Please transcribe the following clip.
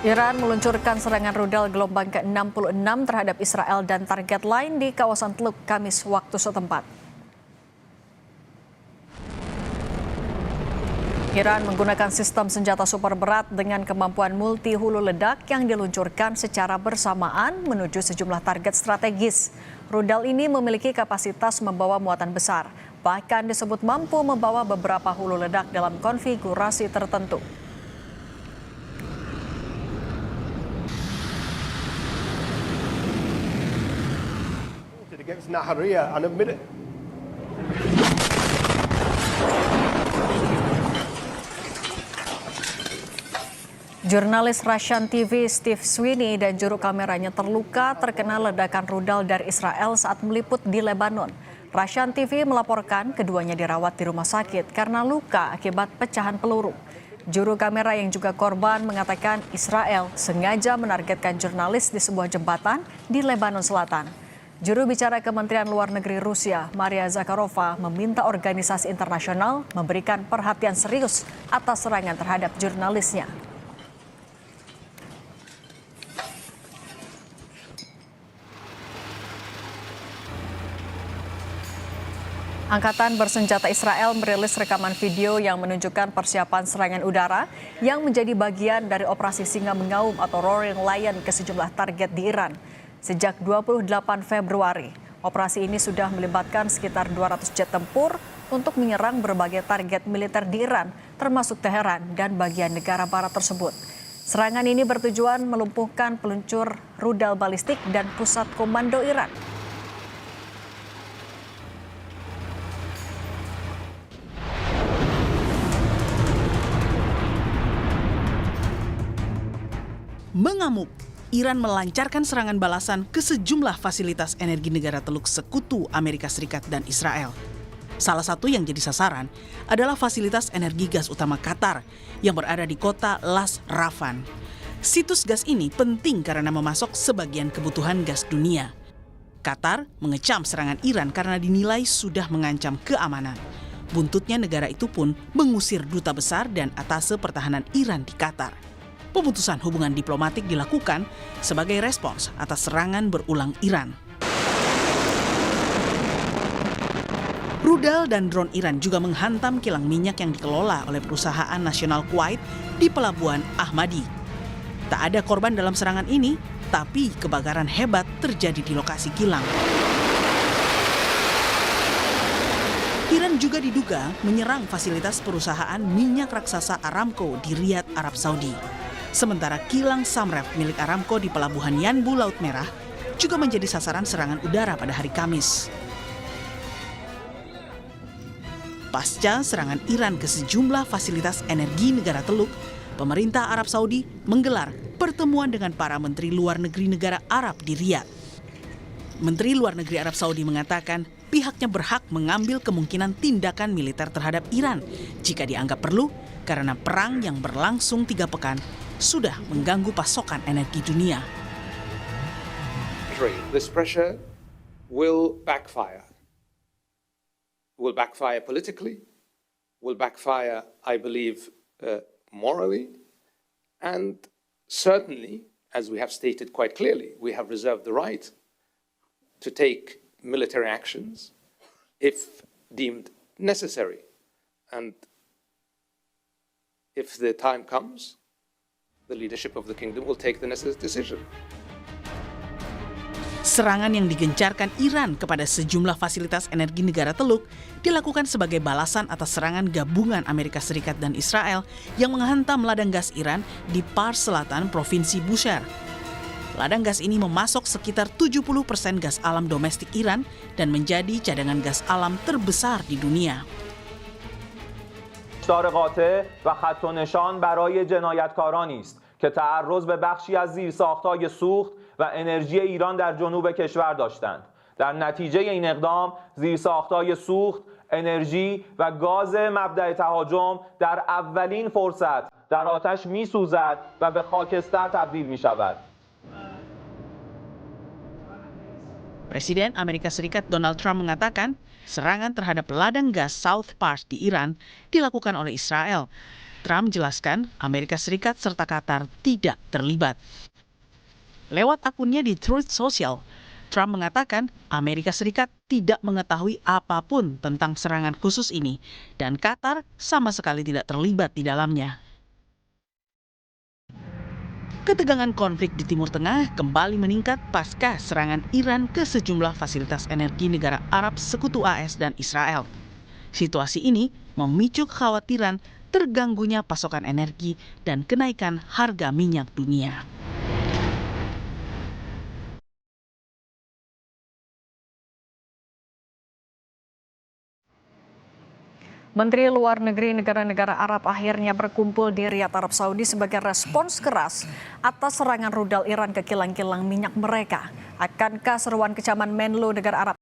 Iran meluncurkan serangan rudal gelombang ke-66 terhadap Israel dan target lain di kawasan Teluk Kamis waktu setempat. Iran menggunakan sistem senjata super berat dengan kemampuan multi hulu ledak yang diluncurkan secara bersamaan menuju sejumlah target strategis. Rudal ini memiliki kapasitas membawa muatan besar, bahkan disebut mampu membawa beberapa hulu ledak dalam konfigurasi tertentu. Against Nahariya and admit it. Jurnalis Russian TV Steve Sweeney dan juru kameranya terluka terkena ledakan rudal dari Israel saat meliput di Lebanon. Russian TV melaporkan keduanya dirawat di rumah sakit karena luka akibat pecahan peluru. Juru kamera yang juga korban mengatakan Israel sengaja menargetkan jurnalis di sebuah jembatan di Lebanon Selatan. Juru bicara Kementerian Luar Negeri Rusia, Maria Zakharova, meminta organisasi internasional memberikan perhatian serius atas serangan terhadap jurnalisnya. Angkatan bersenjata Israel merilis rekaman video yang menunjukkan persiapan serangan udara yang menjadi bagian dari operasi Singa Mengaum atau Roaring Lion ke sejumlah target di Iran. Sejak 28 Februari, operasi ini sudah melibatkan sekitar 200 jet tempur untuk menyerang berbagai target militer di Iran, termasuk Teheran dan bagian negara barat tersebut. Serangan ini bertujuan melumpuhkan peluncur rudal balistik dan pusat komando Iran. Mengamuk, Iran melancarkan serangan balasan ke sejumlah fasilitas energi negara Teluk Sekutu Amerika Serikat dan Israel. Salah satu yang jadi sasaran adalah fasilitas energi gas utama Qatar yang berada di kota Las Rafan. Situs gas ini penting karena memasok sebagian kebutuhan gas dunia. Qatar mengecam serangan Iran karena dinilai sudah mengancam keamanan. Buntutnya negara itu pun mengusir duta besar dan atase pertahanan Iran di Qatar. Pemutusan hubungan diplomatik dilakukan sebagai respons atas serangan berulang Iran. Rudal dan drone Iran juga menghantam kilang minyak yang dikelola oleh perusahaan nasional Kuwait di Pelabuhan Ahmadi. Tak ada korban dalam serangan ini, tapi kebakaran hebat terjadi di lokasi kilang. Iran juga diduga menyerang fasilitas perusahaan minyak raksasa Aramco di Riyadh, Arab Saudi. Sementara kilang Samref milik Aramco di Pelabuhan Yanbu, Laut Merah, juga menjadi sasaran serangan udara pada hari Kamis. Pasca serangan Iran ke sejumlah fasilitas energi negara Teluk, pemerintah Arab Saudi menggelar pertemuan dengan para menteri luar negeri negara Arab di Riyadh. Menteri Luar Negeri Arab Saudi mengatakan pihaknya berhak mengambil kemungkinan tindakan militer terhadap Iran jika dianggap perlu karena perang yang berlangsung 3 pekan sudah mengganggu pasokan energi dunia. This pressure will backfire. Will backfire politically, will backfire, I believe, morally, and certainly, as we have stated quite clearly, we have reserved the right to take military actions if deemed necessary. And if the time comes, the leadership of the kingdom will take the necessary decision. Serangan yang digencarkan Iran kepada sejumlah fasilitas energi negara Teluk dilakukan sebagai balasan atas serangan gabungan Amerika Serikat dan Israel yang menghantam ladang gas Iran di Pars Selatan, Provinsi Bushehr. Ladang gas ini memasok sekitar 70% gas alam domestik Iran dan menjadi cadangan gas alam terbesar di dunia. هشدار قاطع و خط و نشان برای جنایتکارانی است که تعرض به بخشی از زیرساخت‌های سوخت و انرژی ایران در جنوب کشور داشتند. در نتیجه این اقدام زیرساخت‌های سوخت، انرژی و گاز مبدأ تهاجم در اولین فرصت در آتش می‌سوزد و به خاکستر تبدیل می‌شود. Presiden Amerika Serikat Donald Trump mengatakan serangan terhadap ladang gas South Pars di Iran dilakukan oleh Israel. Trump menjelaskan Amerika Serikat serta Qatar tidak terlibat. Lewat akunnya di Truth Social, Trump mengatakan Amerika Serikat tidak mengetahui apapun tentang serangan khusus ini dan Qatar sama sekali tidak terlibat di dalamnya. Ketegangan konflik di Timur Tengah kembali meningkat pasca serangan Iran ke sejumlah fasilitas energi negara Arab Sekutu AS dan Israel. Situasi ini memicu kekhawatiran terganggunya pasokan energi dan kenaikan harga minyak dunia. Menteri Luar Negeri negara-negara Arab akhirnya berkumpul di Riyadh, Arab Saudi sebagai respons keras atas serangan rudal Iran ke kilang-kilang minyak mereka. Akankah seruan kecaman Menlu negara Arab